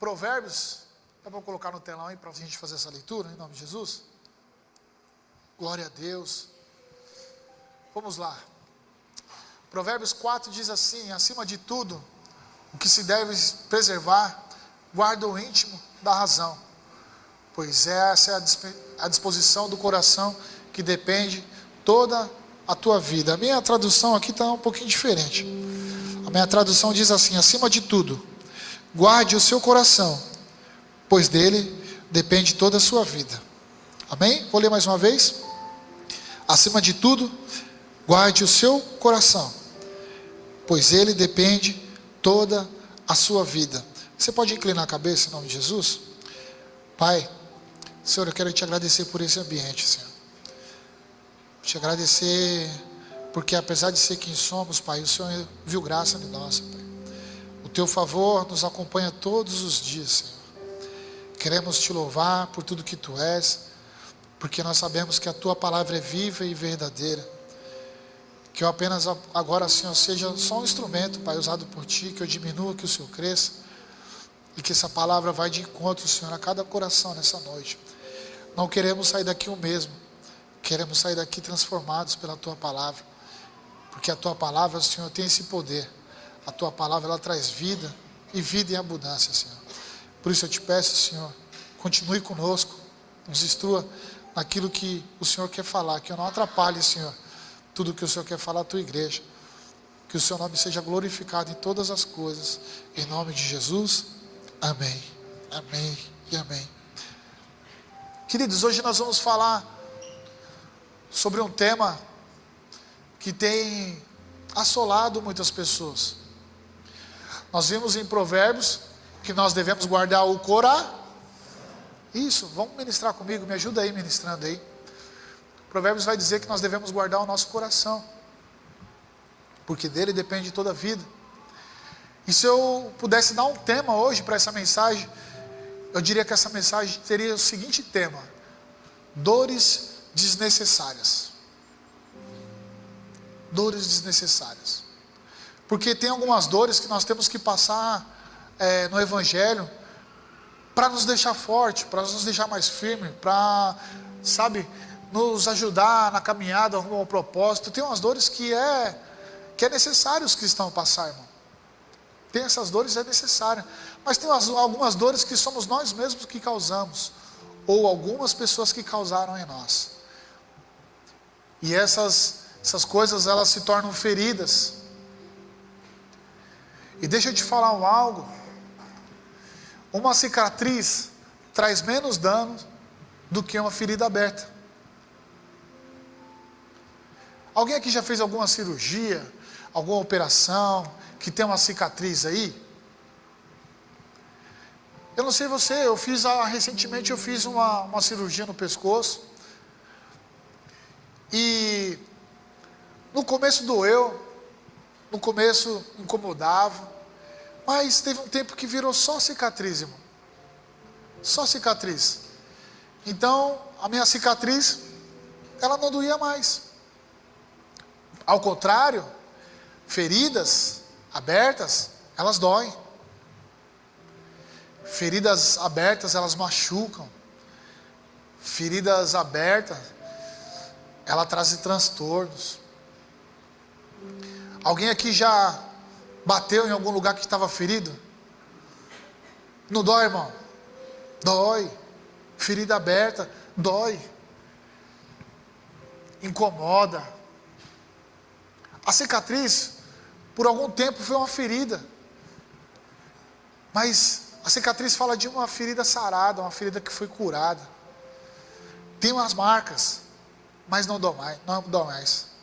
Provérbios, é para colocar no telão aí para a gente fazer essa leitura, em nome de Jesus? Glória a Deus. Vamos lá. Provérbios 4 diz assim: acima de tudo, o que se deve preservar, guarda o íntimo da razão, pois essa é a disposição do coração que depende toda a tua vida. A minha tradução aqui está um pouquinho diferente. A minha tradução diz assim: acima de tudo, guarde o seu coração, pois dele depende toda a sua vida. Amém? Vou ler mais uma vez. Acima de tudo, guarde o seu coração, pois ele depende toda a sua vida. Você pode inclinar a cabeça em nome de Jesus? Pai, Senhor, eu quero te agradecer por esse ambiente, Senhor. Te agradecer porque apesar de ser quem somos, Pai, o Senhor viu graça em nós, Pai. O teu favor nos acompanha todos os dias, Senhor. Queremos te louvar por tudo que tu és, porque nós sabemos que a tua palavra é viva e verdadeira. Que eu apenas agora, Senhor, seja só um instrumento, Pai, usado por ti, que eu diminua, que o Senhor cresça, e que essa palavra vai de encontro, Senhor, a cada coração nessa noite. Não queremos sair daqui o mesmo, queremos sair daqui transformados pela tua palavra, porque a tua palavra, Senhor, tem esse poder. A tua palavra, ela traz vida, e vida em abundância, Senhor. Por isso eu te peço, Senhor, continue conosco, nos instrua naquilo que o Senhor quer falar, que eu não atrapalhe, Senhor, tudo que o Senhor quer falar à tua igreja. Que o seu nome seja glorificado em todas as coisas, em nome de Jesus, amém, amém e amém. Queridos, hoje nós vamos falar sobre um tema que tem assolado muitas pessoas. Nós vimos em Provérbios que nós devemos guardar o coração. Isso, vamos ministrar comigo, me ajuda aí ministrando aí. Provérbios vai dizer que nós devemos guardar o nosso coração, porque dele depende toda a vida. E se eu pudesse dar um tema hoje para essa mensagem, eu diria que essa mensagem teria o seguinte tema: dores desnecessárias. Dores desnecessárias. Porque tem algumas dores que nós temos que passar no Evangelho para nos deixar forte, para nos deixar mais firme, para, nos ajudar na caminhada rumo ao propósito. Tem umas dores que é necessário os cristãos passar, irmão. Tem essas dores, é necessário. Mas tem algumas dores que somos nós mesmos que causamos, ou algumas pessoas que causaram em nós. E essas coisas, elas se tornam feridas. E deixa eu te falar algo. Uma cicatriz traz menos dano do que uma ferida aberta. Alguém aqui já fez alguma cirurgia, alguma operação, que tem uma cicatriz aí? Eu não sei você, recentemente eu fiz uma cirurgia no pescoço. E no começo doeu, no começo incomodava, mas teve um tempo que virou só cicatriz, irmão. Só cicatriz. Então, a minha cicatriz, ela não doía mais. Ao contrário, feridas abertas, elas doem. Feridas abertas, elas machucam. Feridas abertas, ela trazem transtornos. Alguém aqui já bateu em algum lugar que estava ferido? Não dói, irmão? Dói. Ferida aberta, dói. Incomoda. A cicatriz, por algum tempo, foi uma ferida. Mas a cicatriz fala de uma ferida sarada, uma ferida que foi curada. Tem umas marcas, mas não dói mais.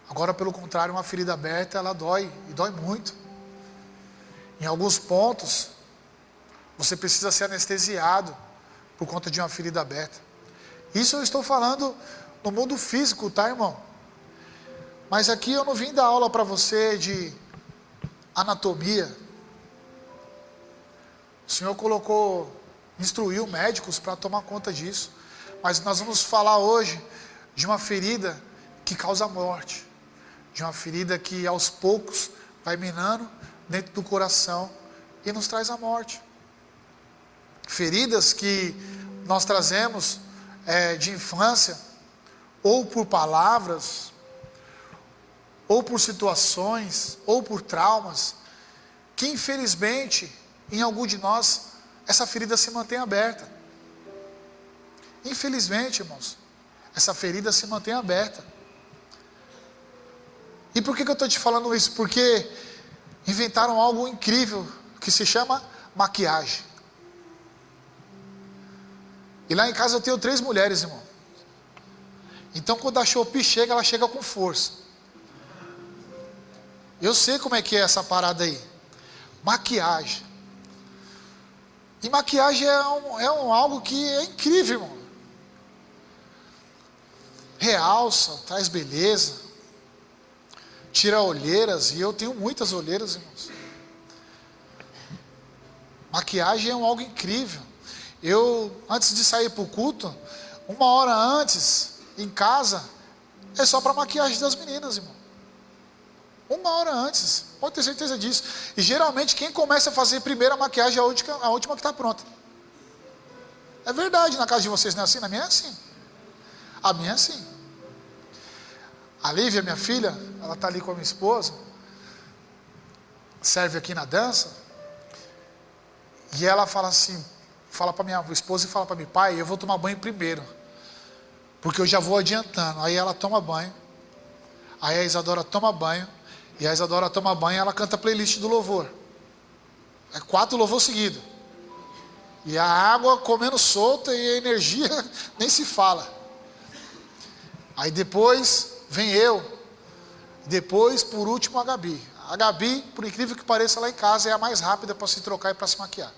Agora, pelo contrário, uma ferida aberta, ela dói, e dói muito. Em alguns pontos, você precisa ser anestesiado por conta de uma ferida aberta. Isso eu estou falando no mundo físico, tá, irmão? Mas aqui eu não vim dar aula para você de anatomia. O Senhor instruiu médicos para tomar conta disso. Mas nós vamos falar hoje de uma ferida que causa morte. De uma ferida que aos poucos vai minando dentro do coração e nos traz a morte. Feridas que nós trazemos de infância, ou por palavras, ou por situações, ou por traumas, que infelizmente, em algum de nós, essa ferida se mantém aberta. Infelizmente, irmãos, essa ferida se mantém aberta. E por que eu estou te falando isso? Porque inventaram algo incrível, que se chama maquiagem. E lá em casa eu tenho 3 mulheres, irmão. Então quando a Shopee chega, ela chega com força. Eu sei como é que é essa parada aí. Maquiagem. E maquiagem algo que é incrível, irmão. Realça, traz beleza, tira olheiras, e eu tenho muitas olheiras, irmãos. Maquiagem é algo incrível. Eu, antes de sair para o culto, 1 hora antes, em casa, é só para maquiagem das meninas, irmão. 1 hora antes, pode ter certeza disso. E geralmente quem começa a fazer primeiro a maquiagem é a última que está pronta. É verdade, na casa de vocês não é assim? Na minha é assim. A minha é assim. A Lívia, minha filha, ela está ali com a minha esposa, serve aqui na dança, e ela fala assim, fala para minha esposa e fala para mim: pai, eu vou tomar banho primeiro, porque eu já vou adiantando. Aí ela toma banho, aí a Isadora toma banho, e a Isadora toma banho e ela canta a playlist do louvor. É 4 louvor seguidos. E a água comendo solta e a energia nem se fala. Aí depois vem eu. Depois, por último, a Gabi. A Gabi, por incrível que pareça, lá em casa é a mais rápida para se trocar e para se maquiar.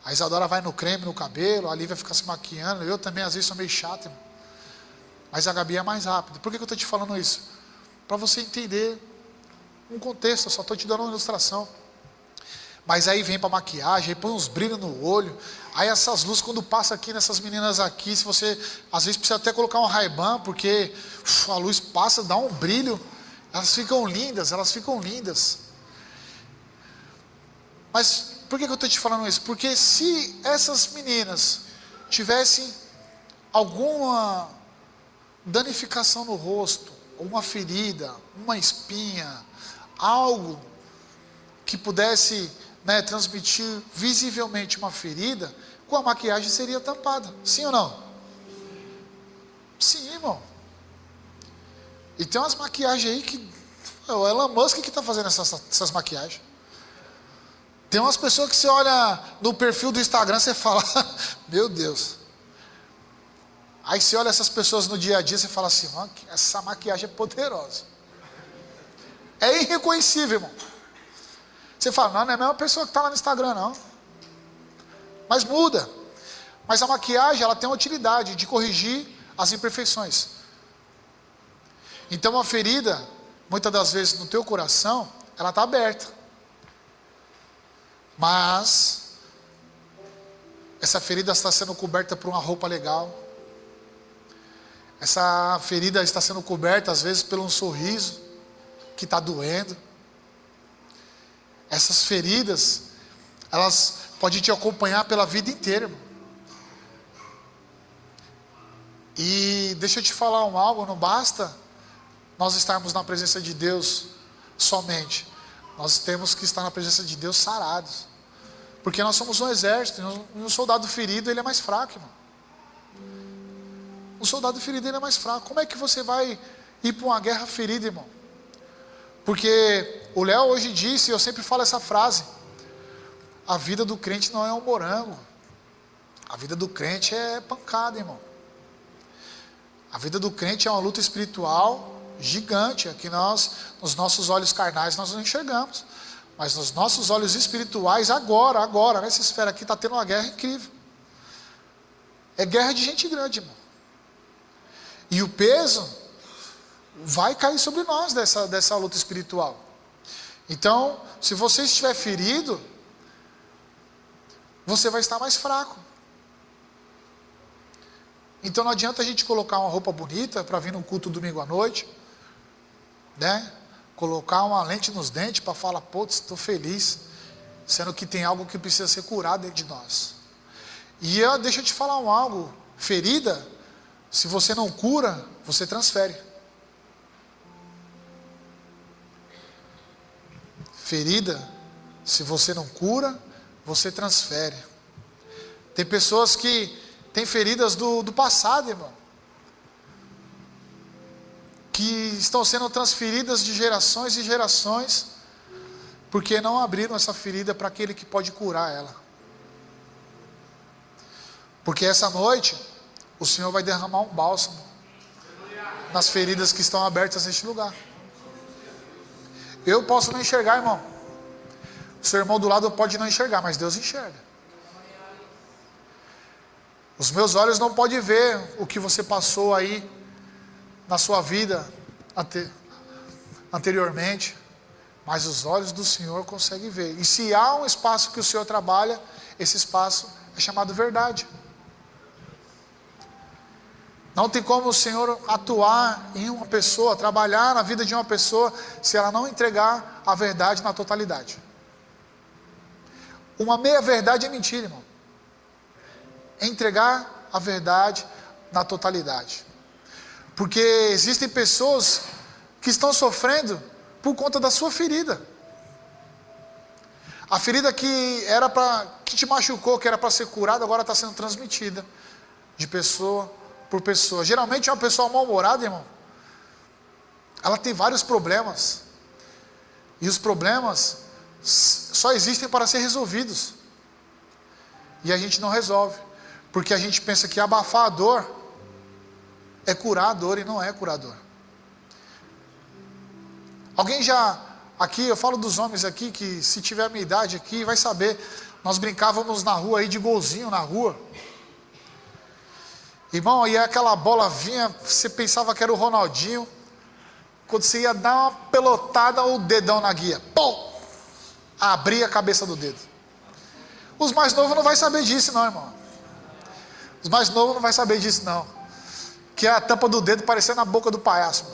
A Isadora vai no creme, no cabelo, a Lívia fica se maquiando. Eu também, às vezes, sou meio chato, irmão. Mas a Gabi é mais rápida. Por que eu estou te falando isso? Para você entender um contexto, eu só estou te dando uma ilustração. Mas aí vem para maquiagem, aí põe uns brilhos no olho. Aí essas luzes, quando passa aqui nessas meninas aqui, se você, às vezes precisa até colocar um Ray-Ban, porque a luz passa, dá um brilho. Elas ficam lindas, elas ficam lindas. Mas por que eu estou te falando isso? Porque se essas meninas tivessem alguma danificação no rosto, uma ferida, uma espinha, algo que pudesse, transmitir visivelmente uma ferida, com a maquiagem seria tampada. Sim ou não? Sim, irmão. E tem umas maquiagens aí que é o Elon Musk que está fazendo essas maquiagens. Tem umas pessoas que você olha no perfil do Instagram, você fala, meu Deus. Aí você olha essas pessoas no dia a dia, você fala assim, essa maquiagem é poderosa. É irreconhecível, irmão. Você fala, não é a mesma pessoa que está lá no Instagram, não. Mas muda. Mas a maquiagem, ela tem a utilidade de corrigir as imperfeições. Então a ferida, muitas das vezes no teu coração, ela está aberta. Mas essa ferida está sendo coberta por uma roupa legal. Essa ferida está sendo coberta às vezes por um sorriso que está doendo. Essas feridas, elas podem te acompanhar pela vida inteira, irmão. E deixa eu te falar algo, não basta nós estarmos na presença de Deus somente. Nós temos que estar na presença de Deus sarados. Porque nós somos um exército, e um soldado ferido, ele é mais fraco, irmão. Um soldado ferido, ele é mais fraco. Como é que você vai ir para uma guerra ferida, irmão? Porque o Léo hoje disse, e eu sempre falo essa frase, a vida do crente não é um morango. A vida do crente é pancada, irmão. A vida do crente é uma luta espiritual gigante, é que nós, nos nossos olhos carnais, nós não enxergamos. Mas nos nossos olhos espirituais, agora, nessa esfera aqui, está tendo uma guerra incrível. É guerra de gente grande, irmão. E o peso vai cair sobre nós dessa luta espiritual. Então, se você estiver ferido, você vai estar mais fraco. Então não adianta a gente colocar uma roupa bonita para vir no culto domingo à noite, colocar uma lente nos dentes para falar, putz, estou feliz. sendo que tem algo que precisa ser curado dentro de nós. E deixa eu te falar algo, ferida, se você não cura, você transfere. Ferida, se você não cura, você transfere. Tem pessoas que têm feridas do passado, irmão, que estão sendo transferidas de gerações e gerações, porque não abriram essa ferida para aquele que pode curar ela. Porque essa noite, o Senhor vai derramar um bálsamo nas feridas que estão abertas neste lugar. Eu posso não enxergar, irmão. O seu irmão do lado pode não enxergar, mas Deus enxerga. Os meus olhos não podem ver o que você passou aí na sua vida anteriormente, mas os olhos do Senhor conseguem ver. E se há um espaço que o Senhor trabalha, esse espaço é chamado verdade. Não tem como o Senhor atuar em uma pessoa, trabalhar na vida de uma pessoa, se ela não entregar a verdade na totalidade. Uma meia verdade é mentira, irmão. É entregar a verdade na totalidade. Porque existem pessoas que estão sofrendo por conta da sua ferida. A ferida que te machucou, que era para ser curada, agora está sendo transmitida de pessoa por pessoa. Geralmente uma pessoa mal-humorada, irmão, ela tem vários problemas. E os problemas só existem para ser resolvidos. E a gente não resolve. Porque a gente pensa que abafar a dor é curar a dor, e não é curador. Alguém já, aqui, eu falo dos homens aqui, que se tiver a minha idade aqui, vai saber, nós brincávamos na rua aí de golzinho na rua. Irmão, e aquela bola vinha, você pensava que era o Ronaldinho, quando você ia dar uma pelotada, o dedão na guia, pum, abria a cabeça do dedo. Os mais novos não vai saber disso não, irmão. Os mais novos não vai saber disso não. Que é a tampa do dedo parecendo a boca do palhaço.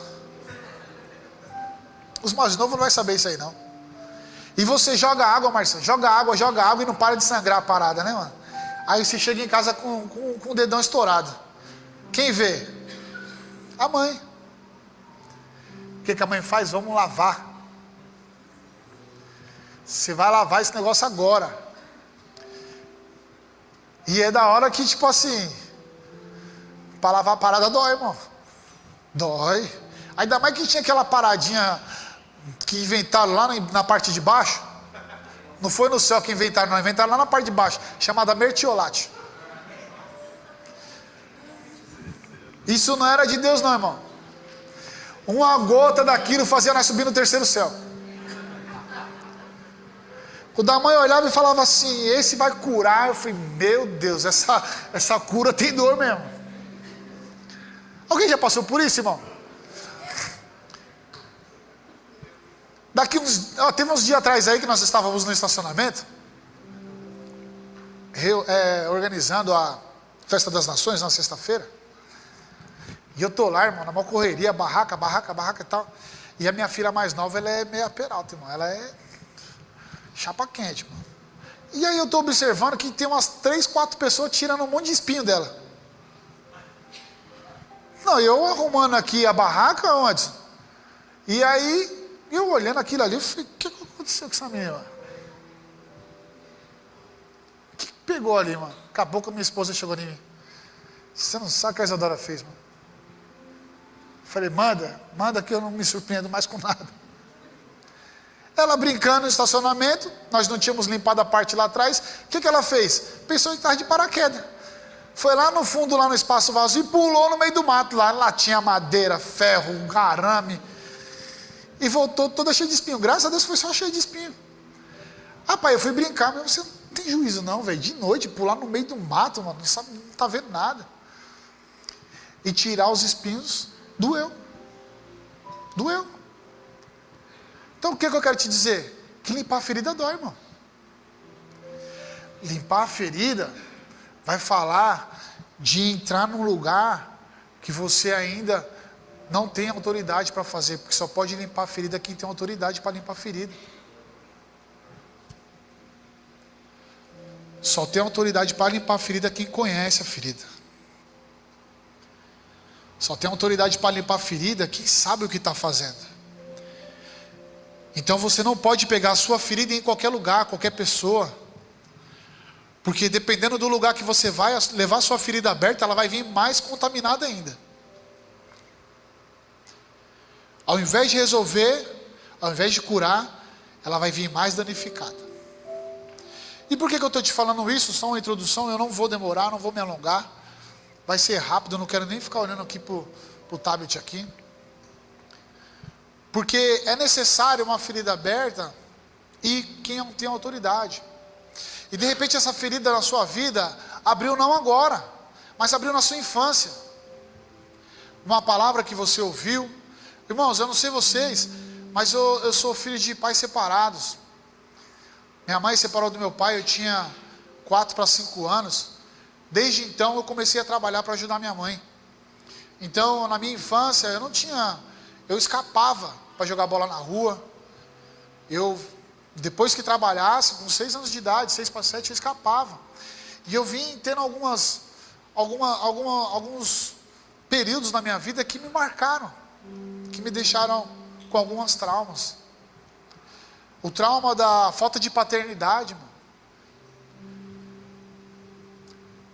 Os mais novos não vai saber isso aí não. E você joga água, Marcelo, joga água e não para de sangrar a parada, né, mano? Aí você chega em casa com o dedão estourado. Quem vê? A mãe. O que a mãe faz? Vamos lavar. Você vai lavar esse negócio agora. E é da hora que, tipo assim, para lavar a parada dói, irmão. Dói. Ainda mais que tinha aquela paradinha que inventaram lá na parte de baixo. Não foi no céu que inventaram, não. Inventaram lá na parte de baixo, chamada mertiolate. Isso não era de Deus não, irmão. Uma gota daquilo fazia nós subir no terceiro céu. O da mãe olhava e falava assim, esse vai curar. Eu falei, meu Deus, essa cura tem dor mesmo. Alguém já passou por isso, irmão? Teve uns dias atrás aí que nós estávamos no estacionamento, organizando a Festa das Nações na sexta-feira. E eu tô lá, irmão, na maior correria, barraca e tal. E a minha filha mais nova, ela é meia peralta, irmão. Ela é chapa quente, irmão. E aí eu tô observando que tem umas 3, 4 pessoas tirando um monte de espinho dela. Não, eu arrumando aqui a barraca antes. E aí, eu olhando aquilo ali, eu falei, o que aconteceu com essa menina? O que pegou ali, mano? Acabou que a minha esposa chegou em mim. Você não sabe o que a Isadora fez, mano. Falei, manda que eu não me surpreendo mais com nada. Ela brincando no estacionamento, nós não tínhamos limpado a parte lá atrás. O que ela fez? Pensou em estar de paraquedas. Foi lá no fundo, lá no espaço vazio, e pulou no meio do mato. Lá tinha madeira, ferro, um arame. E voltou toda cheia de espinho. Graças a Deus foi só cheia de espinho. Rapaz, eu fui brincar, mas você não tem juízo não, velho. De noite, pular no meio do mato, mano, não tá vendo nada. E tirar os espinhos, doeu. Então o que eu quero te dizer? Que limpar a ferida dói, irmão. Limpar a ferida vai falar de entrar num lugar que você ainda não tem autoridade para fazer, porque só pode limpar a ferida quem tem autoridade para limpar a ferida. Só tem autoridade para limpar a ferida quem conhece a ferida. Só tem autoridade para limpar a ferida quem sabe o que está fazendo. Então você não pode pegar a sua ferida em qualquer lugar, qualquer pessoa. Porque dependendo do lugar que você vai levar a sua ferida aberta, ela vai vir mais contaminada ainda. Ao invés de resolver, ao invés de curar, ela vai vir mais danificada. E por que eu estou te falando isso? Só uma introdução, eu não vou demorar, não vou me alongar. Vai ser rápido, eu não quero nem ficar olhando aqui para o tablet aqui. Porque é necessário uma ferida aberta e quem não tem autoridade. E de repente essa ferida na sua vida abriu não agora, mas abriu na sua infância. Uma palavra que você ouviu. Irmãos, eu não sei vocês, mas eu sou filho de pais separados. Minha mãe separou do meu pai, eu tinha 4 para 5 anos. Desde então eu comecei a trabalhar para ajudar minha mãe. Então na minha infância eu escapava para jogar bola na rua. Depois que trabalhasse, com 6 anos de idade, 6 para 7, eu escapava. E eu vim tendo alguns períodos na minha vida que me marcaram, que me deixaram com algumas traumas. O trauma da falta de paternidade, mano.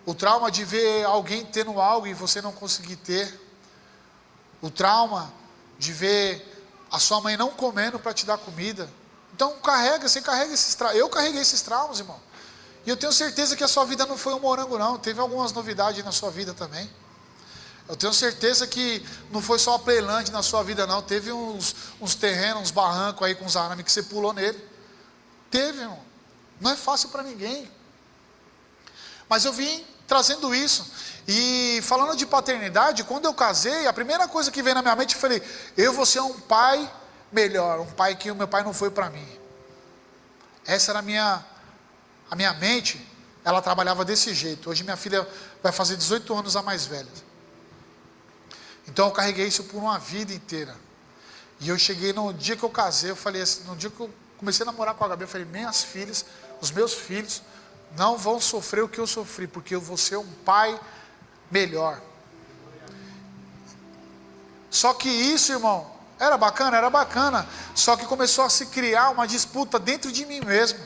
O trauma de ver alguém tendo algo e você não conseguir ter. O trauma de ver a sua mãe não comendo para te dar comida. Então você carrega esses traumas. Eu carreguei esses traumas, irmão. E eu tenho certeza que a sua vida não foi um morango, não. Teve algumas novidades na sua vida também. Eu tenho certeza que não foi só a Playland na sua vida, não. Teve uns terrenos, uns barrancos aí com uns arames que você pulou nele. Teve, irmão. Não é fácil para ninguém. Mas eu vim trazendo isso. E falando de paternidade, quando eu casei, a primeira coisa que veio na minha mente, eu falei, eu vou ser um pai melhor, um pai que o meu pai não foi para mim. Essa era a minha mente, ela trabalhava desse jeito. Hoje minha filha vai fazer 18 anos a mais velha. Então eu carreguei isso por uma vida inteira. E eu cheguei no dia que eu casei, eu falei assim, no dia que eu comecei a namorar com a Gabi, eu falei, minhas filhas, os meus filhos, não vão sofrer o que eu sofri, porque eu vou ser um pai melhor. Só que isso, irmão, era bacana, só que começou a se criar uma disputa dentro de mim mesmo.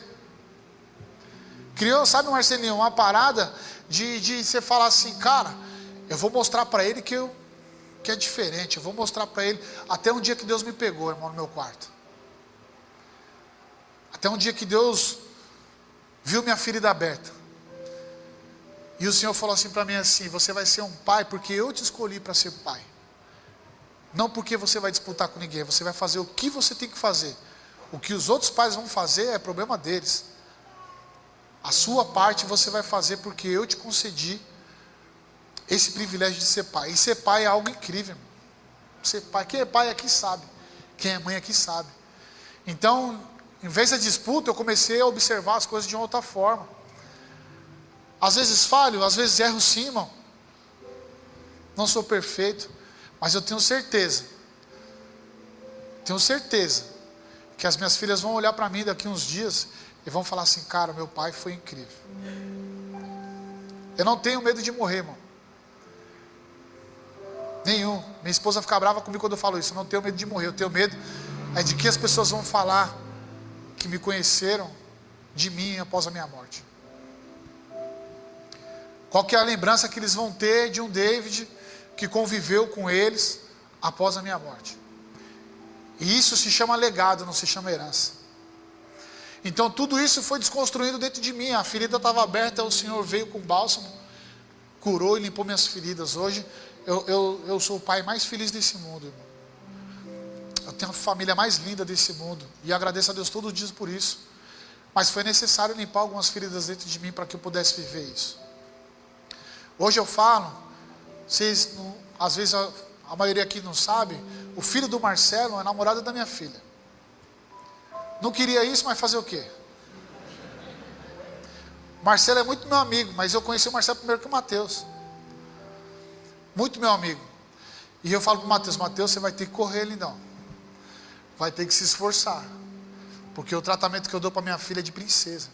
Criou, sabe, Marcelinho, uma parada de você falar assim, cara, eu vou mostrar para ele que é diferente, eu vou mostrar para ele, até um dia que Deus me pegou, irmão, no meu quarto. Até um dia que Deus viu minha ferida aberta. E o Senhor falou assim para mim assim, você vai ser um pai porque eu te escolhi para ser pai. Não porque você vai disputar com ninguém, você vai fazer o que você tem que fazer. O que os outros pais vão fazer é problema deles. A sua parte você vai fazer porque eu te concedi esse privilégio de ser pai. E ser pai é algo incrível. Ser pai, quem é pai aqui sabe. Quem é mãe aqui sabe. Então, em vez da disputa, eu comecei a observar as coisas de uma outra forma. Às vezes falho, às vezes erro sim, irmão. Não sou perfeito, mas eu tenho certeza que as minhas filhas vão olhar para mim daqui uns dias e vão falar assim, cara, meu pai foi incrível. Eu não tenho medo de morrer, irmão. Nenhum. Minha esposa fica brava comigo quando eu falo isso. Eu não tenho medo de morrer, eu tenho medo de que as pessoas vão falar que me conheceram de mim após a minha morte. Qual que é a lembrança que eles vão ter de um David que conviveu com eles após a minha morte? E isso se chama legado, não se chama herança. Então tudo isso foi desconstruindo dentro de mim. A ferida estava aberta, o Senhor veio com bálsamo, curou e limpou minhas feridas. Hoje eu sou o pai mais feliz desse mundo, irmão. Eu tenho a família mais linda desse mundo. E agradeço a Deus todos os dias por isso. Mas foi necessário limpar algumas feridas dentro de mim para que eu pudesse viver isso. Hoje eu falo, vocês não, às vezes a maioria aqui não sabe, o filho do Marcelo é namorado da minha filha. Não queria isso, mas fazer o quê? Marcelo é muito meu amigo, mas eu conheci o Marcelo primeiro que o Mateus. Muito meu amigo. E eu falo para o Mateus, Mateus, você vai ter que correr, lindão. Vai ter que se esforçar. Porque o tratamento que eu dou para minha filha é de princesa.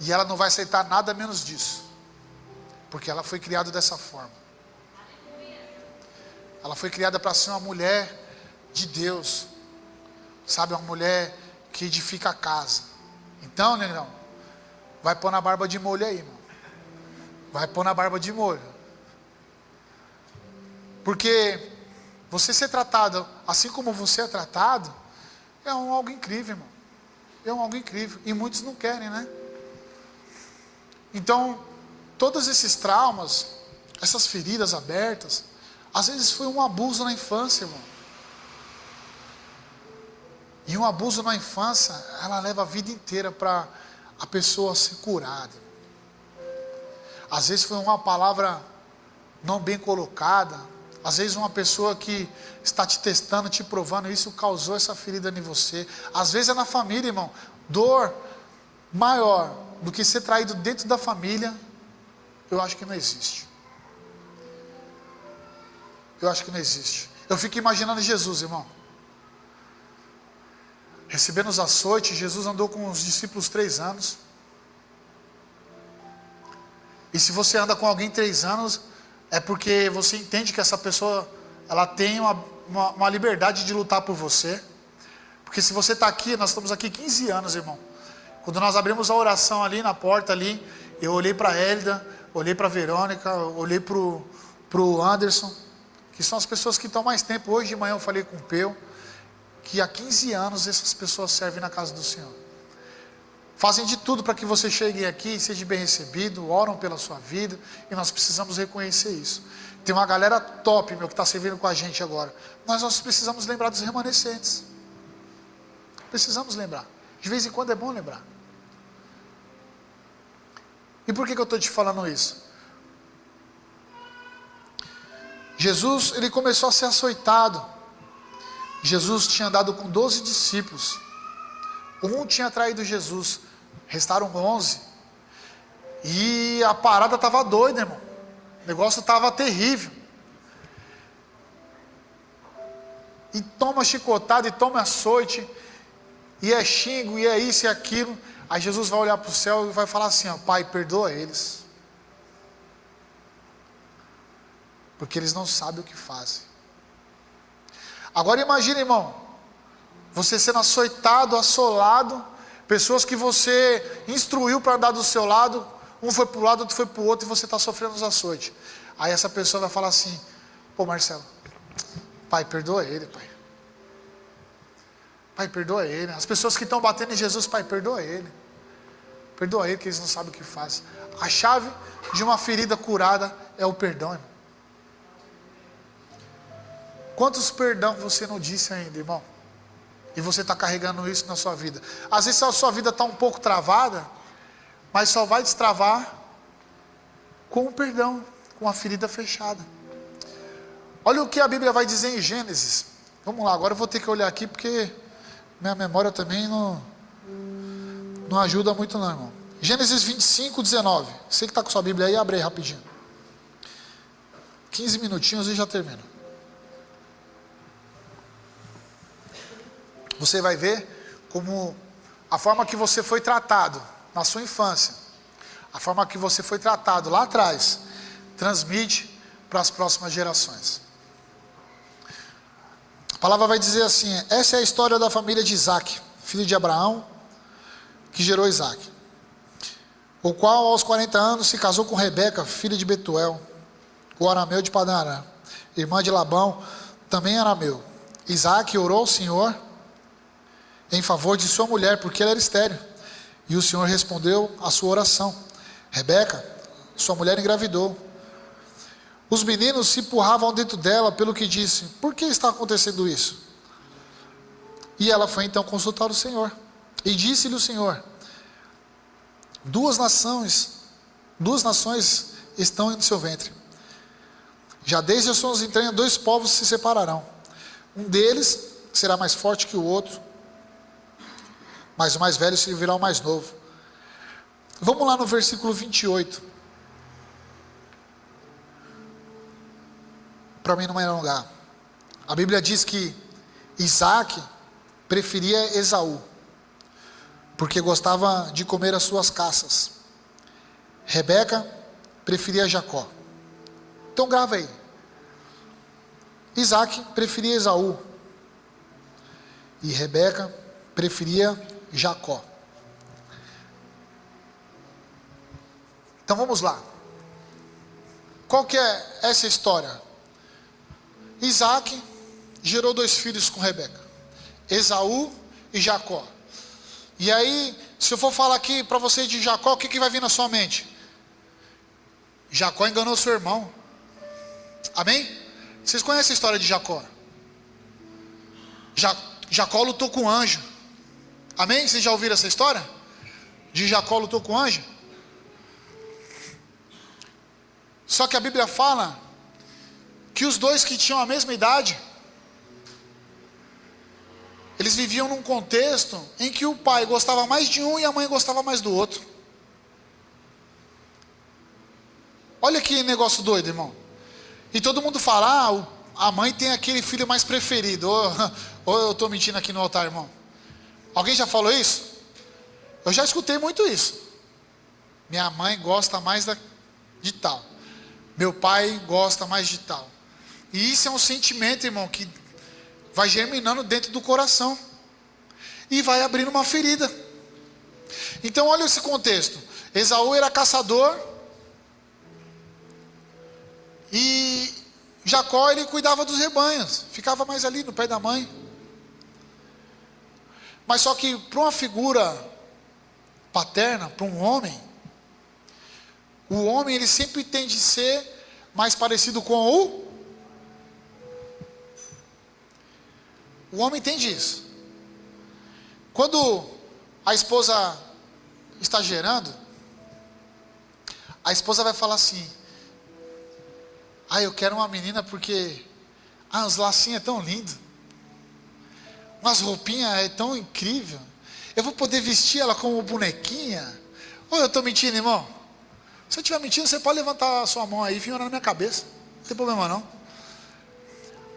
E ela não vai aceitar nada menos disso. Porque ela foi criada dessa forma. Ela foi criada para ser uma mulher de Deus. Sabe, uma mulher que edifica a casa. Então, negão, vai pôr na barba de molho aí, irmão. Vai pôr na barba de molho. Porque você ser tratado assim como você é tratado, é algo incrível, irmão. É algo incrível. E muitos não querem, né? Então, todos esses traumas, essas feridas abertas, às vezes foi um abuso na infância, irmão. E um abuso na infância, ela leva a vida inteira para a pessoa ser curada. Às vezes foi uma palavra não bem colocada. Às vezes uma pessoa que está te testando, te provando, isso causou essa ferida em você. Às vezes é na família, irmão. Dor maior do que ser traído dentro da família, eu acho que não existe. Eu acho que não existe. Eu fico imaginando Jesus, irmão. Recebendo os açoites, Jesus andou com os discípulos 3 anos. E se você anda com alguém 3 anos, é porque você entende que essa pessoa, ela tem uma liberdade de lutar por você. Porque se você está aqui, nós estamos aqui 15 anos, irmão. Quando nós abrimos a oração ali na porta ali, eu olhei para a Hélida, olhei para a Verônica, olhei para o Anderson, que são as pessoas que estão mais tempo. Hoje de manhã eu falei com o Peu, que há 15 anos essas pessoas servem na casa do Senhor. Fazem de tudo para que você chegue aqui e seja bem recebido, oram pela sua vida, e nós precisamos reconhecer isso. Tem uma galera top, meu, que está servindo com a gente agora. Nós precisamos lembrar dos remanescentes. Precisamos lembrar. De vez em quando é bom lembrar. E por que eu estou te falando isso? Jesus, ele começou a ser açoitado. Jesus tinha andado com 12 discípulos. Um tinha traído Jesus. Restaram 11. E a parada estava doida, irmão. O negócio estava terrível. E toma chicotada, e toma açoite. E é xingo, e é isso e aquilo. Aí Jesus vai olhar para o céu e vai falar assim, ó, Pai, perdoa eles. Porque eles não sabem o que fazem. Agora imagine, irmão, você sendo açoitado, assolado, pessoas que você instruiu para andar do seu lado, um foi para o lado, outro foi para o outro, e você está sofrendo os açoites. Aí essa pessoa vai falar assim, pô Marcelo, Pai, perdoa ele, Pai. Pai, perdoa ele. As pessoas que estão batendo em Jesus, Pai, perdoa ele. Perdoa ele, que eles não sabem o que fazem. A chave de uma ferida curada é o perdão, irmão. Quantos perdão você não disse ainda, irmão? E você está carregando isso na sua vida. Às vezes a sua vida está um pouco travada, mas só vai destravar com o perdão, com a ferida fechada. Olha o que a Bíblia vai dizer em Gênesis. Vamos lá, agora eu vou ter que olhar aqui porque minha memória também não ajuda muito não, irmão. Gênesis 25, 19. Você que está com sua Bíblia aí, abre aí rapidinho. 15 minutinhos e já termino. Você vai ver como a forma que você foi tratado na sua infância, a forma que você foi tratado lá atrás, transmite para as próximas gerações. A palavra vai dizer assim, essa é a história da família de Isaac, filho de Abraão, que gerou Isaac, o qual aos 40 anos se casou com Rebeca, filha de Betuel, o arameu de Padã Arã, irmã de Labão, também arameu. Isaac orou ao Senhor em favor de sua mulher, porque ela era estéril. E o Senhor respondeu à sua oração. Rebeca, sua mulher, engravidou. Os meninos se empurravam dentro dela, pelo que disse, por que está acontecendo isso? E ela foi então consultar o Senhor. E disse-lhe o Senhor, duas nações estão em seu ventre. Já desde as suas entranhas 2 povos se separarão. Um deles será mais forte que o outro, mas o mais velho servirá ao mais novo. Vamos lá no versículo 28. Para mim não é lugar. A Bíblia diz que Isaac preferia Esaú, porque gostava de comer as suas caças. Rebeca preferia Jacó. Então grava aí. Isaac preferia Esaú. E Rebeca preferia Jacó. Então vamos lá. Qual que é essa história? Isaac gerou 2 filhos com Rebeca, Esaú e Jacó. E aí, se eu for falar aqui para vocês de Jacó, o que vai vir na sua mente? Jacó enganou seu irmão. Amém? Vocês conhecem a história de Jacó? Jacó lutou com o anjo. Amém? Vocês já ouviram essa história? De Jacó lutou com o anjo? Só que a Bíblia fala que os 2 que tinham a mesma idade, eles viviam num contexto em que o pai gostava mais de um e a mãe gostava mais do outro. Olha que negócio doido, irmão. E todo mundo fala, a mãe tem aquele filho mais preferido. Ou eu estou mentindo aqui no altar, irmão? Alguém já falou isso? Eu já escutei muito isso. Minha mãe gosta mais de tal. Meu pai gosta mais de tal. E isso é um sentimento, irmão, que vai germinando dentro do coração. E vai abrindo uma ferida. Então olha esse contexto. Esaú era caçador. E Jacó, ele cuidava dos rebanhos. Ficava mais ali no pé da mãe. Mas só que para uma figura paterna, para um homem, o homem ele sempre tem de ser mais parecido com o homem entende isso. Quando a esposa está gerando, a esposa vai falar assim: eu quero uma menina porque os lacinhos é tão lindo, umas roupinhas é tão incrível, eu vou poder vestir ela como bonequinha. Ou eu estou mentindo, irmão? Se eu estiver mentindo, você pode levantar a sua mão aí e vir orar na minha cabeça, não tem problema não.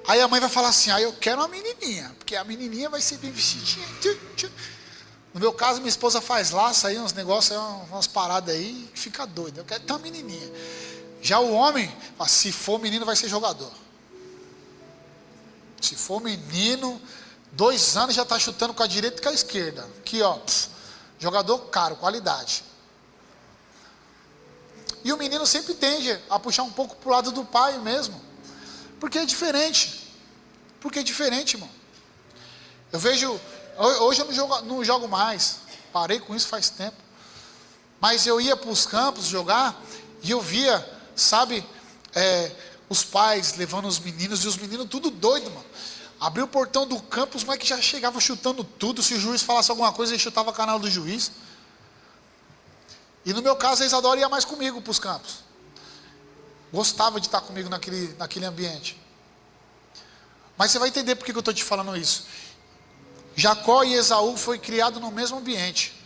Aí a mãe vai falar assim: eu quero uma menininha, porque a menininha vai ser bem vestidinha. No meu caso, minha esposa faz laço aí, uns negócios, umas paradas aí, fica doida. Eu quero ter uma menininha. Já o homem, se for menino, vai ser jogador. Se for menino, 2 anos já está chutando com a direita e com a esquerda. Aqui, jogador caro, qualidade. E o menino sempre tende a puxar um pouco para o lado do pai mesmo. Porque é diferente. Porque é diferente, irmão. Eu vejo, hoje eu não jogo mais. Parei com isso faz tempo. Mas eu ia para os campos jogar e eu via, sabe, os pais levando os meninos e os meninos tudo doido, mano. Abriu o portão do campo, os moleques já chegavam chutando tudo. Se o juiz falasse alguma coisa, ele chutava a canela do juiz. E no meu caso, a Isadora ia mais comigo para os campos. Gostava de estar comigo naquele ambiente. Mas você vai entender por que eu estou te falando isso. Jacó e Esaú foi criado no mesmo ambiente,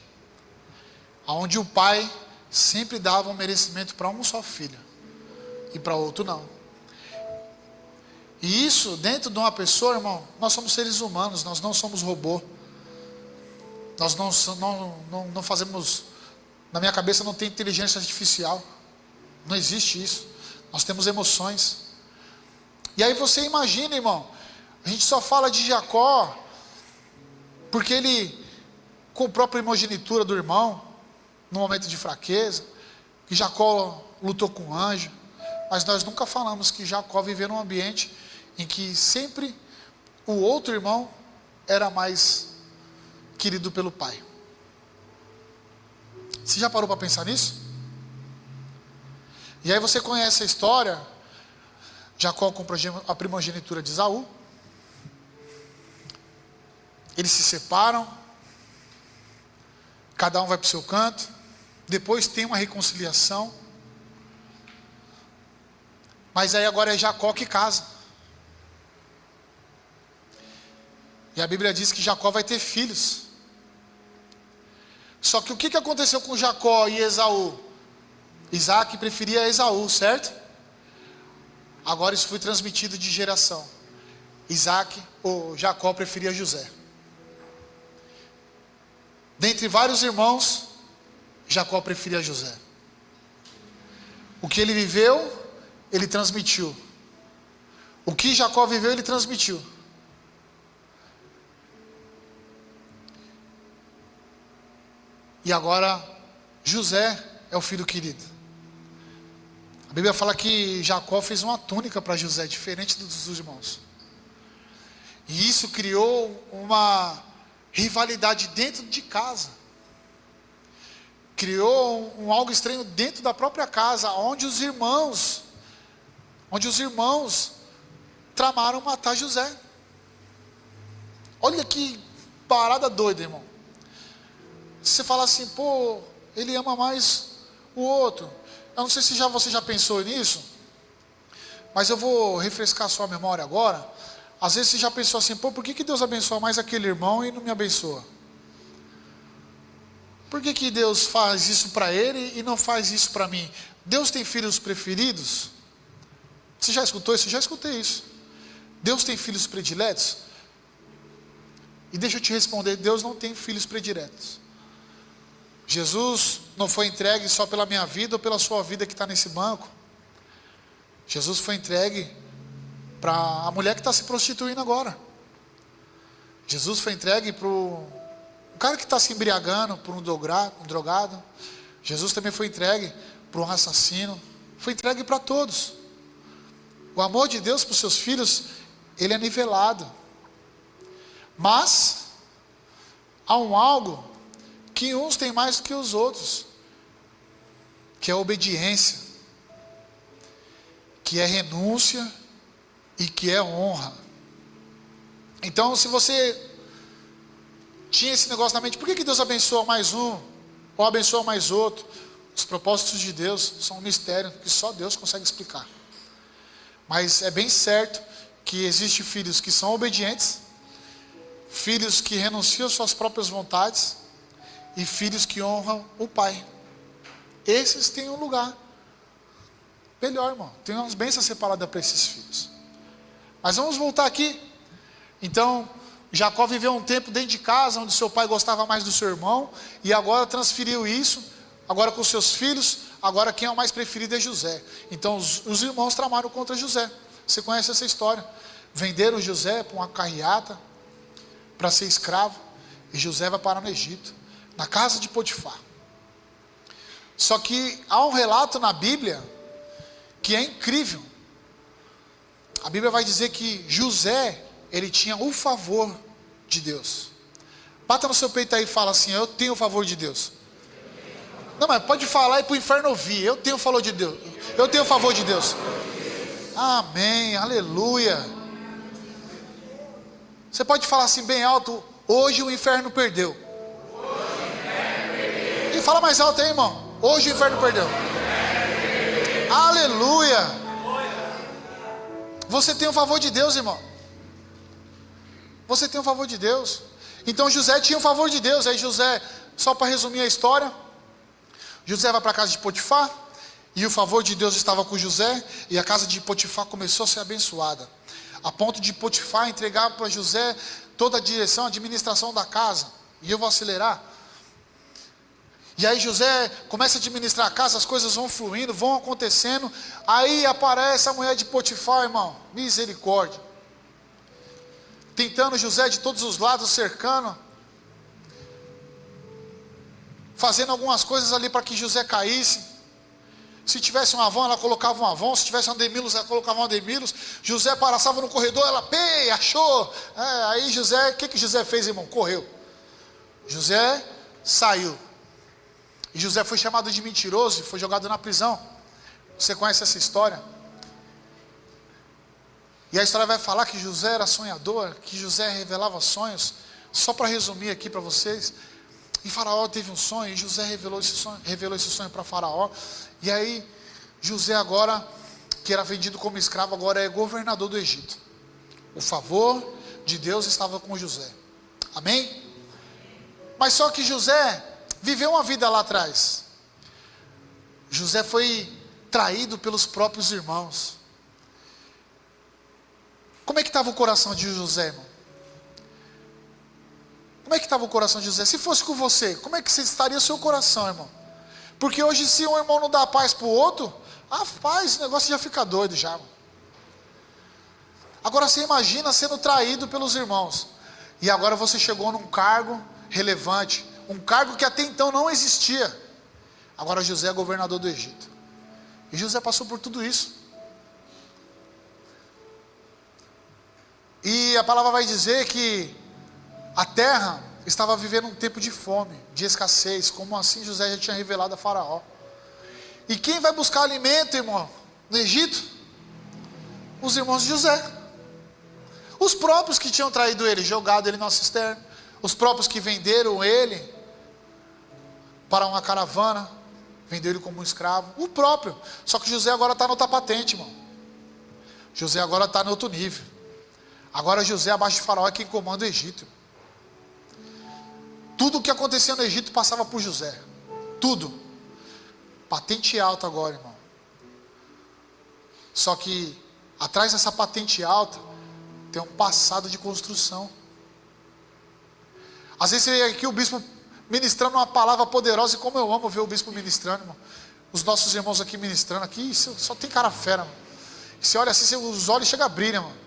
onde o pai sempre dava um merecimento para um só filho e para outro não. E isso dentro de uma pessoa, irmão, nós somos seres humanos, nós não somos robô. Nós não fazemos, na minha cabeça não tem inteligência artificial. Não existe isso. Nós temos emoções. E aí você imagina, irmão, a gente só fala de Jacó porque ele comprou a primogenitura do irmão no momento de fraqueza, que Jacó lutou com o anjo, mas nós nunca falamos que Jacó viveu num ambiente em que sempre o outro irmão era mais querido pelo pai. Você já parou para pensar nisso? E aí você conhece a história. Jacó compra a primogenitura de Esaú. Eles se separam. Cada um vai para o seu canto. Depois tem uma reconciliação. Mas aí agora é Jacó que casa. E a Bíblia diz que Jacó vai ter filhos. Só que o que aconteceu com Jacó e Esaú? Isaac preferia Esaú, certo? Agora isso foi transmitido de geração. Jacó preferia José. dentre vários irmãos, Jacó preferia José. O que ele viveu, ele transmitiu. O que Jacó viveu, ele transmitiu. E agora, José é o filho querido. A Bíblia fala que Jacó fez uma túnica para José, diferente dos irmãos. E isso criou uma rivalidade dentro de casa. Criou algo estranho dentro da própria casa, onde os irmãos tramaram matar José. Olha que parada doida, irmão. Você fala assim, pô, ele ama mais o outro. Eu não sei se você já pensou nisso, mas eu vou refrescar a sua memória agora. Às vezes você já pensou assim, pô, por que Deus abençoa mais aquele irmão e não me abençoa? Por que Deus faz isso para ele e não faz isso para mim? Deus tem filhos preferidos? Você já escutou isso? Eu já escutei isso. Deus tem filhos prediletos? E deixa eu te responder, Deus não tem filhos prediletos. Jesus não foi entregue só pela minha vida ou pela sua vida que está nesse banco. Jesus foi entregue para a mulher que está se prostituindo agora. Jesus foi entregue para o cara que está se embriagando, por um drogado. Jesus também foi entregue para um assassino. Foi entregue para todos. O amor de Deus para os seus filhos, ele é nivelado. Mas há algo que uns têm mais do que os outros, que é obediência, que é renúncia e que é honra. Então, se você tinha esse negócio na mente, por que Deus abençoa mais um ou abençoa mais outro? Os propósitos de Deus são um mistério que só Deus consegue explicar. Mas é bem certo que existem filhos que são obedientes, filhos que renunciam às suas próprias vontades e filhos que honram o pai. Esses têm um lugar melhor, irmão. Tem umas bênçãos separadas para esses filhos. Mas vamos voltar aqui. Então, Jacó viveu um tempo dentro de casa, onde seu pai gostava mais do seu irmão, e agora transferiu isso, agora com seus filhos, agora quem é o mais preferido é José. Então os irmãos tramaram contra José. Você conhece essa história? Venderam José para uma carreata, para ser escravo, e José vai parar no Egito, na casa de Potifar. Só que há um relato na Bíblia, que é incrível. A Bíblia vai dizer que José, ele tinha o favor de Deus. Bata no seu peito aí e fala assim, eu tenho o favor de Deus. Não, mas pode falar e para o inferno ouvir, eu tenho o favor de Deus. Eu tenho o favor de Deus. Amém, aleluia. Você pode falar assim bem alto, hoje o inferno perdeu. E fala mais alto aí, irmão. Hoje o inferno perdeu. Aleluia. Você tem o favor de Deus, irmão. Você tem o favor de Deus. Então José tinha o favor de Deus. Aí José, só para resumir a história, José vai para a casa de Potifar, e o favor de Deus estava com José, e a casa de Potifar começou a ser abençoada, a ponto de Potifar entregar para José toda a direção, a administração da casa. E eu vou acelerar. E aí José começa a administrar a casa, as coisas vão fluindo, vão acontecendo. Aí aparece a mulher de Potifar, irmão, misericórdia, tentando José de todos os lados, cercando, fazendo algumas coisas ali para que José caísse. Se tivesse um Avon, ela colocava um Avon. Se tivesse um Ademilos, ela colocava um Ademilos. José passava no corredor, ela, achou. Aí José, o que José fez, irmão? Correu. José saiu. E José foi chamado de mentiroso e foi jogado na prisão. Você conhece essa história? E a história vai falar que José era sonhador, que José revelava sonhos. Só para resumir aqui para vocês. E Faraó teve um sonho, e José revelou esse sonho para Faraó. E aí, José agora, que era vendido como escravo, agora é governador do Egito. O favor de Deus estava com José. Amém? Mas só que José viveu uma vida lá atrás. José foi traído pelos próprios irmãos. Como é que estava o coração de José, irmão? Como é que estava o coração de José? Se fosse com você, como é que estaria o seu coração, irmão? Porque hoje, se um irmão não dá paz para o outro, paz, o negócio já fica doido já, irmão. Agora você imagina sendo traído pelos irmãos. E agora você chegou num cargo relevante, um cargo que até então não existia. Agora José é governador do Egito. E José passou por tudo isso. E a palavra vai dizer que a terra estava vivendo um tempo de fome, de escassez, como assim José já tinha revelado a Faraó. E quem vai buscar alimento, irmão, no Egito? Os irmãos de José. Os próprios que tinham traído ele, jogado ele numa cisterna. Os próprios que venderam ele para uma caravana, vendeu ele como um escravo. O próprio. Só que José agora está na outra patente, irmão. José agora está no outro nível. Agora José abaixo de Faraó é quem comanda o Egito. Tudo o que acontecia no Egito passava por José. Tudo. Patente alta agora, irmão. Só que atrás dessa patente alta tem um passado de construção. Às vezes você vê aqui o bispo ministrando uma palavra poderosa, e como eu amo ver o bispo ministrando, irmão. Os nossos irmãos aqui ministrando, aqui só tem cara fera, irmão. E você olha assim, os olhos chegam a brilhar, irmão.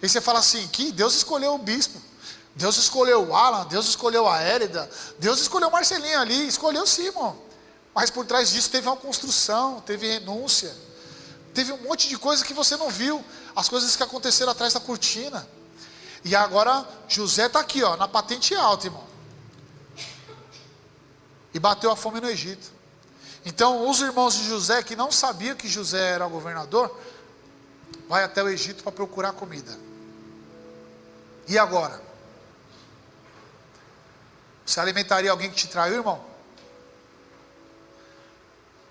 E você fala assim, que Deus escolheu o bispo, Deus escolheu o Alan, Deus escolheu a Hélida, Deus escolheu o Marcelinho ali, escolheu sim, irmão. Mas por trás disso teve uma construção, teve renúncia, teve um monte de coisa que você não viu, as coisas que aconteceram atrás da cortina. E agora José está aqui, ó, na patente alta, irmão. E bateu a fome no Egito. Então os irmãos de José, que não sabiam que José era governador, vai até o Egito para procurar comida. E agora? Você alimentaria alguém que te traiu, irmão?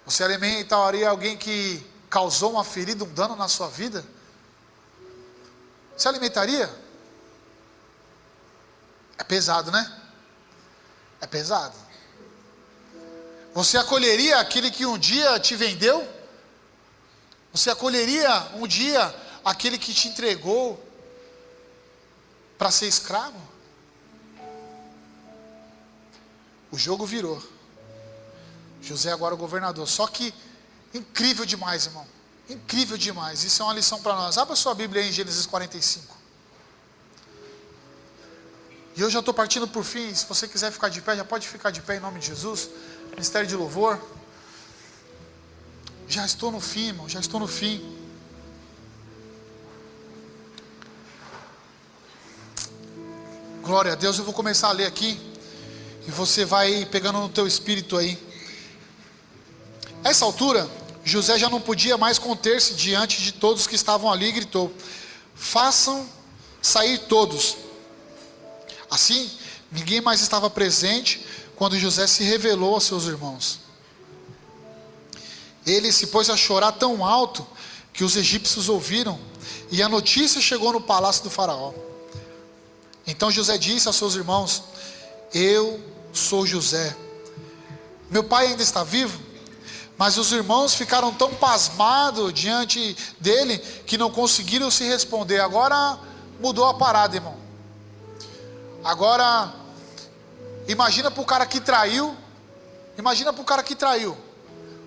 Você alimentaria alguém que causou uma ferida, um dano na sua vida? Você alimentaria? É pesado, né? É pesado. Você acolheria aquele que um dia te vendeu? Você acolheria um dia aquele que te entregou para ser escravo? O jogo virou. José agora é o governador. Só que incrível demais, irmão. Incrível demais. Isso é uma lição para nós. Abra sua Bíblia aí em Gênesis 45. E eu já estou partindo por fim. Se você quiser ficar de pé, já pode ficar de pé em nome de Jesus. Ministério de louvor. Já estou no fim, irmão. Já estou no fim. Glória a Deus. Eu vou começar a ler aqui. E você vai pegando no teu espírito aí. Essa altura, José já não podia mais conter-se diante de todos que estavam ali e gritou: façam sair todos. Assim, ninguém mais estava presente quando José se revelou aos seus irmãos. Ele se pôs a chorar tão alto que os egípcios ouviram, e a notícia chegou no palácio do faraó. Então José disse aos seus irmãos: eu sou José. Meu pai ainda está vivo? Mas os irmãos ficaram tão pasmados diante dele que não conseguiram se responder. Agora mudou a parada, irmão. Agora, imagina para o cara que traiu. Imagina para o cara que traiu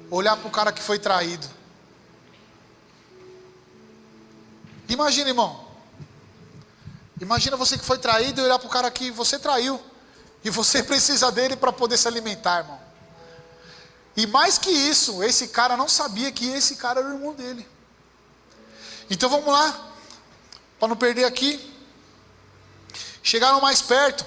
olhar para o cara que foi traído. Imagina, irmão. Imagina você que foi traído e olhar para o cara que você traiu. E você precisa dele para poder se alimentar, irmão. E mais que isso, esse cara não sabia que esse cara era o irmão dele. Então vamos lá, para não perder aqui. Chegaram mais perto.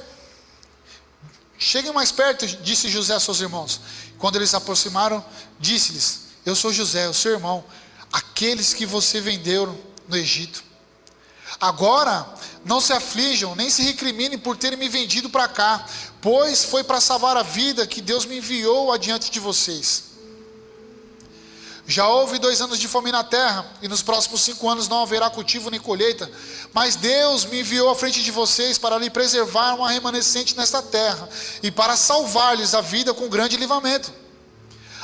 Cheguem mais perto, disse José a seus irmãos. Quando eles se aproximaram, disse-lhes: eu sou José, o seu irmão, aqueles que você vendeu no Egito. Agora não se aflijam, nem se recriminem por terem me vendido para cá, pois foi para salvar a vida que Deus me enviou adiante de vocês. Já houve 2 anos de fome na terra, e nos próximos 5 anos não haverá cultivo nem colheita, mas Deus me enviou à frente de vocês para lhe preservar uma remanescente nesta terra, e para salvar-lhes a vida com grande livramento.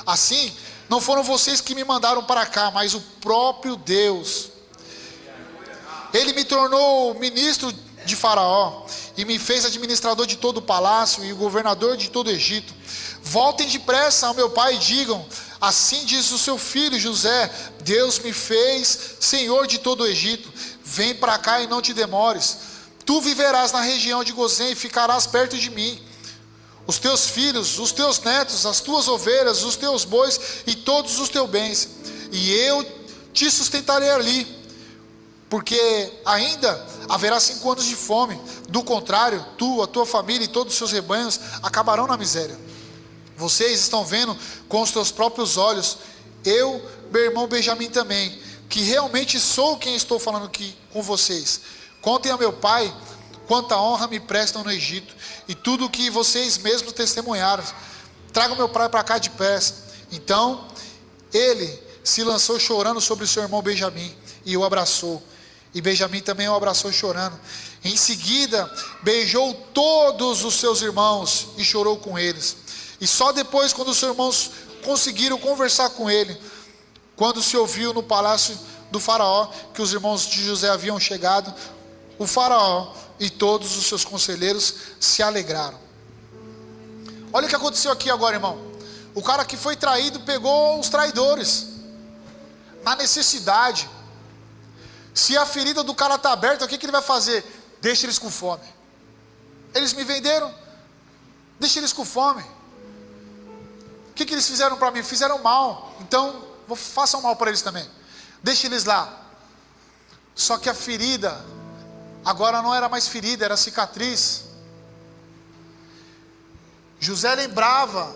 Assim, não foram vocês que me mandaram para cá, mas o próprio Deus. Ele me tornou ministro de Faraó, e me fez administrador de todo o palácio e o governador de todo o Egito. Voltem depressa ao meu pai e digam: assim diz o seu filho José, Deus me fez senhor de todo o Egito. Vem para cá e não te demores. Tu viverás na região de Gozém e ficarás perto de mim. Os teus filhos, os teus netos, as tuas ovelhas, os teus bois e todos os teus bens. E eu te sustentarei ali, porque ainda haverá 5 anos de fome. Do contrário, tu, a tua família e todos os seus rebanhos acabarão na miséria. Vocês estão vendo com os teus próprios olhos, eu, meu irmão Benjamim também, que realmente sou quem estou falando aqui com vocês. Contem a meu pai quanta honra me prestam no Egito, e tudo o que vocês mesmos testemunharam. Tragam meu pai para cá depressa. Então ele se lançou chorando sobre seu irmão Benjamim e o abraçou. E Benjamim também o abraçou chorando. Em seguida beijou todos os seus irmãos e chorou com eles. E só depois, quando os seus irmãos conseguiram conversar com ele, quando se ouviu no palácio do faraó que os irmãos de José haviam chegado, o faraó e todos os seus conselheiros se alegraram. Olha o que aconteceu aqui agora, irmão. O cara que foi traído pegou os traidores na necessidade. Se a ferida do cara está aberta, o que ele vai fazer? Deixa eles com fome. Eles me venderam, deixa eles com fome. O que eles fizeram para mim? Fizeram mal. Então, façam mal para eles também. Deixa eles lá. Só que a ferida agora não era mais ferida, era cicatriz. José lembrava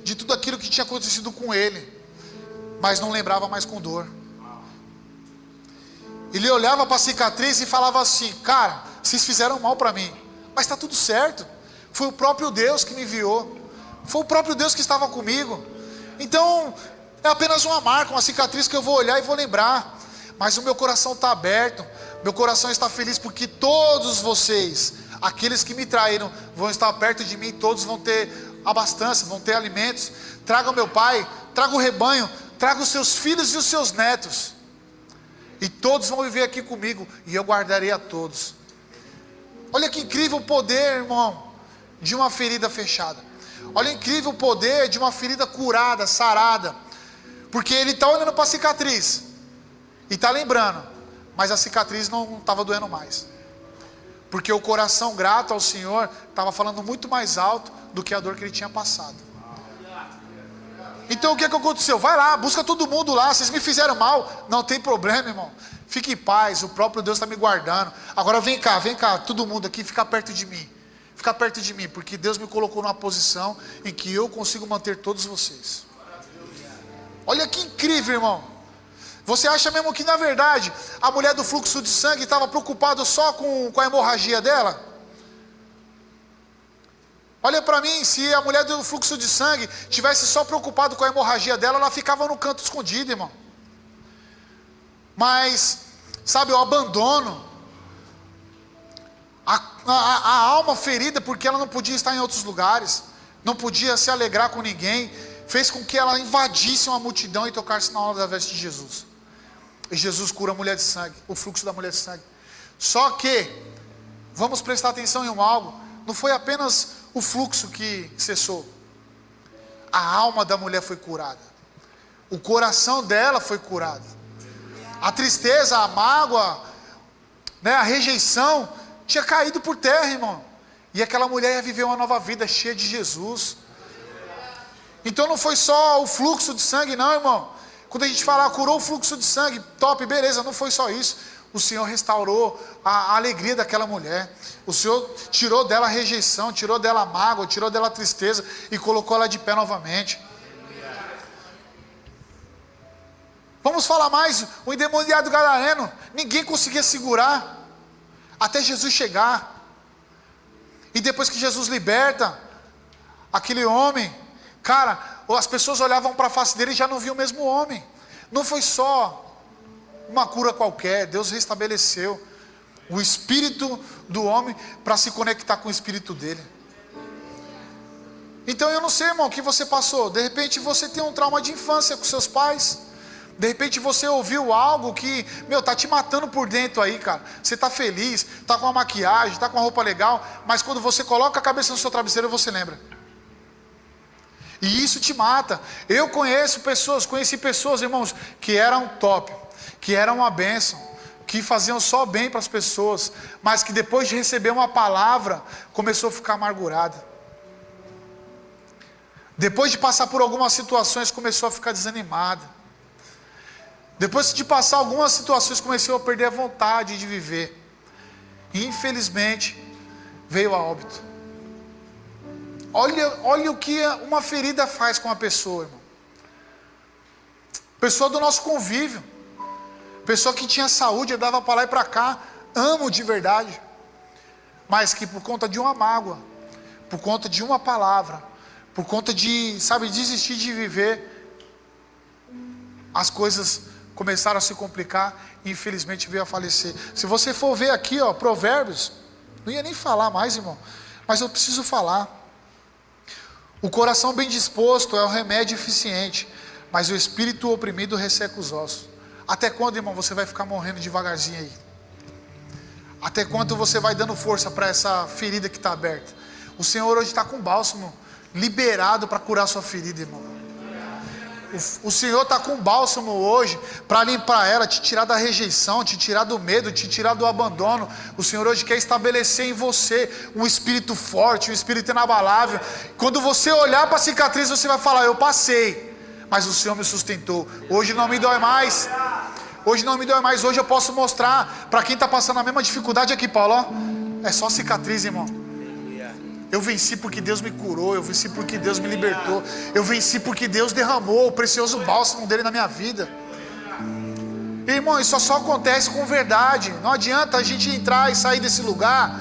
de tudo aquilo que tinha acontecido com ele, mas não lembrava mais com dor. Ele olhava para a cicatriz e falava assim: cara, vocês fizeram mal para mim, mas está tudo certo. Foi o próprio Deus que me enviou. Foi o próprio Deus que estava comigo. Então é apenas uma marca, uma cicatriz que eu vou olhar e vou lembrar. Mas o meu coração está aberto, meu coração está feliz, porque todos vocês, aqueles que me traíram, vão estar perto de mim. Todos vão ter abastança, vão ter alimentos. Traga o meu pai, traga o rebanho, traga os seus filhos e os seus netos, e todos vão viver aqui comigo, e eu guardarei a todos. Olha que incrível o poder, irmão, de uma ferida fechada. Olha que incrível o poder de uma ferida curada, sarada. Porque ele está olhando para a cicatriz e está lembrando, mas a cicatriz não estava doendo mais, porque o coração grato ao Senhor estava falando muito mais alto do que a dor que ele tinha passado. Então o que aconteceu? Vai lá, busca todo mundo lá. Vocês me fizeram mal, não tem problema, irmão, fique em paz, o próprio Deus está me guardando. Agora vem cá, todo mundo aqui, fica perto de mim. Fica perto de mim, porque Deus me colocou numa posição em que eu consigo manter todos vocês. Olha que incrível, irmão. Você acha mesmo que na verdade a mulher do fluxo de sangue estava preocupada só com a hemorragia dela? Olha para mim, se a mulher do fluxo de sangue tivesse só preocupado com a hemorragia dela, ela ficava no canto escondido, irmão. Mas, sabe, o abandono, a alma ferida, porque ela não podia estar em outros lugares, não podia se alegrar com ninguém, fez com que ela invadisse uma multidão e tocasse na hora da veste de Jesus. E Jesus cura a mulher de sangue, o fluxo da mulher de sangue. Só que, vamos prestar atenção em algo, não foi apenas o fluxo que cessou. A alma da mulher foi curada. O coração dela foi curado. A tristeza, a mágoa, a rejeição tinha caído por terra, irmão. E aquela mulher ia viver uma nova vida cheia de Jesus. Então não foi só o fluxo de sangue, não, irmão. Quando a gente fala, curou o fluxo de sangue, top, beleza, não foi só isso. O Senhor restaurou a alegria daquela mulher. O Senhor tirou dela a rejeição, tirou dela a mágoa, tirou dela a tristeza e colocou ela de pé novamente. Vamos falar mais, o endemoniado gadareno, ninguém conseguia segurar, até Jesus chegar. E depois que Jesus liberta aquele homem, cara, as pessoas olhavam para a face dele e já não viam o mesmo homem. Não foi só uma cura qualquer, Deus restabeleceu o espírito do homem para se conectar com o espírito dele. Então eu não sei, irmão, o que você passou. De repente você tem um trauma de infância com seus pais. De repente você ouviu algo que, tá te matando por dentro aí, cara. Você tá feliz, tá com uma maquiagem, tá com uma roupa legal, mas quando você coloca a cabeça no seu travesseiro, você lembra. E isso te mata. Eu conheci pessoas, irmãos, que eram top, que eram uma bênção, que faziam só bem para as pessoas, mas que depois de receber uma palavra, começou a ficar amargurada. Depois de passar por algumas situações, começou a ficar desanimada. Depois de passar algumas situações, começou a perder a vontade de viver. E infelizmente, veio a óbito. Olha o que uma ferida faz com a pessoa, irmão. Pessoa do nosso convívio. Pessoa que tinha saúde, andava para lá e para cá. Amo de verdade. Mas que por conta de uma mágoa, por conta de uma palavra, por conta de, desistir de viver, as coisas começaram a se complicar e infelizmente veio a falecer. Se você for ver aqui, Provérbios, não ia nem falar mais, irmão, mas eu preciso falar. O coração bem disposto é o remédio eficiente, mas o espírito oprimido resseca os ossos. Até quando, irmão, você vai ficar morrendo devagarzinho aí? Até quando você vai dando força para essa ferida que está aberta? O Senhor hoje está com bálsamo liberado para curar sua ferida, irmão. O Senhor está com bálsamo hoje para limpar ela, te tirar da rejeição, te tirar do medo, te tirar do abandono. O Senhor hoje quer estabelecer em você um espírito forte, um espírito inabalável. Quando você olhar para a cicatriz, você vai falar: eu passei, mas o Senhor me sustentou. Hoje não me dói mais. Hoje não me dói mais. Hoje eu posso mostrar para quem está passando a mesma dificuldade aqui, Paulo. É só cicatriz, irmão. Eu venci porque Deus me curou, eu venci porque Deus me libertou, eu venci porque Deus derramou o precioso bálsamo dele na minha vida. Irmão, isso só acontece com verdade. Não adianta a gente entrar e sair desse lugar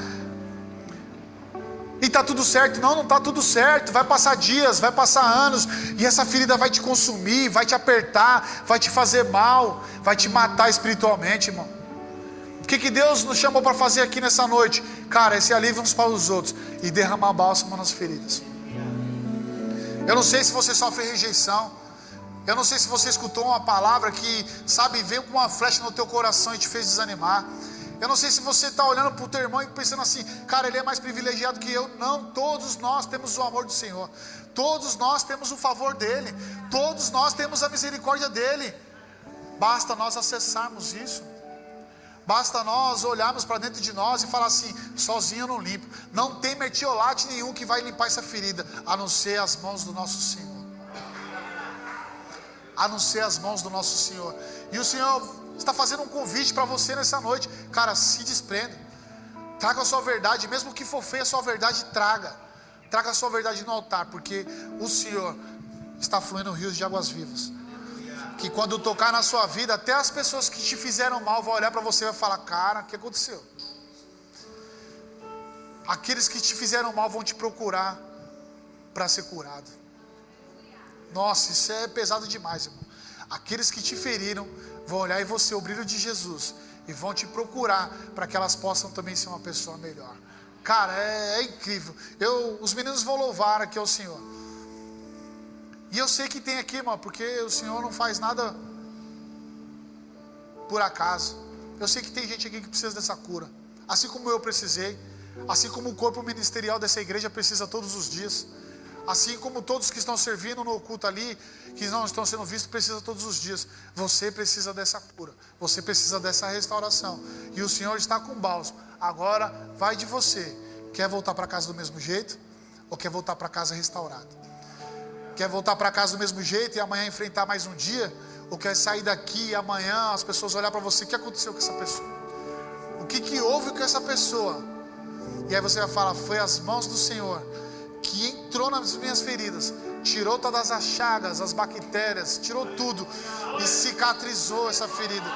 e tá tudo certo. Não tá tudo certo. Vai passar dias, vai passar anos, e essa ferida vai te consumir, vai te apertar, vai te fazer mal, vai te matar espiritualmente, irmão. O que Deus nos chamou para fazer aqui nessa noite? Cara, esse alívio uns para os outros e derramar bálsamo nas feridas. Eu não sei se você sofre rejeição. Eu não sei se você escutou uma palavra que, veio com uma flecha no teu coração e te fez desanimar. Eu não sei se você está olhando para o teu irmão e pensando assim: cara, ele é mais privilegiado que eu. Não, todos nós temos o amor do Senhor. Todos nós temos o favor dEle. Todos nós temos a misericórdia dEle. Basta nós acessarmos isso. Basta nós olharmos para dentro de nós e falar assim: sozinho eu não limpo. Não tem mertiolate nenhum que vai limpar essa ferida, a não ser as mãos do nosso Senhor. A não ser as mãos do nosso Senhor. E o Senhor está fazendo um convite para você nessa noite. Cara, se desprenda. Traga a sua verdade, mesmo que for feia a sua verdade, traga. Traga a sua verdade no altar, porque o Senhor está fluindo rios de águas vivas. Que quando tocar na sua vida, até as pessoas que te fizeram mal vão olhar para você e vai falar: cara, o que aconteceu? Aqueles que te fizeram mal vão te procurar para ser curado. Nossa, isso é pesado demais, irmão. Aqueles que te feriram vão olhar em você o brilho de Jesus e vão te procurar para que elas possam também ser uma pessoa melhor. Cara, é incrível. Os meninos vão louvar aqui ao Senhor. E eu sei que tem aqui, irmão, porque o Senhor não faz nada por acaso. Eu sei que tem gente aqui que precisa dessa cura, assim como eu precisei, assim como o corpo ministerial dessa igreja precisa todos os dias, assim como todos que estão servindo no culto ali, que não estão sendo vistos, precisam todos os dias. Você precisa dessa cura, você precisa dessa restauração, e o Senhor está com bálsamo. Agora vai de você. Quer voltar para casa do mesmo jeito? Ou quer voltar para casa restaurado? Quer voltar para casa do mesmo jeito e amanhã enfrentar mais um dia? Ou quer sair daqui e amanhã as pessoas olhar para você: o que aconteceu com essa pessoa? O que houve com essa pessoa? E aí você vai falar: foi as mãos do Senhor que entrou nas minhas feridas, tirou todas as chagas, as bactérias, tirou tudo e cicatrizou essa ferida.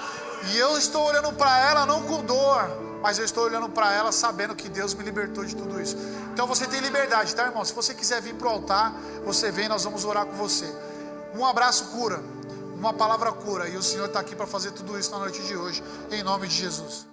E eu estou olhando para ela não com dor, mas eu estou olhando para ela sabendo que Deus me libertou de tudo isso. Então você tem liberdade, tá, irmão? Se você quiser vir para o altar, você vem, nós vamos orar com você. Um abraço cura, uma palavra cura, e o Senhor está aqui para fazer tudo isso na noite de hoje, em nome de Jesus.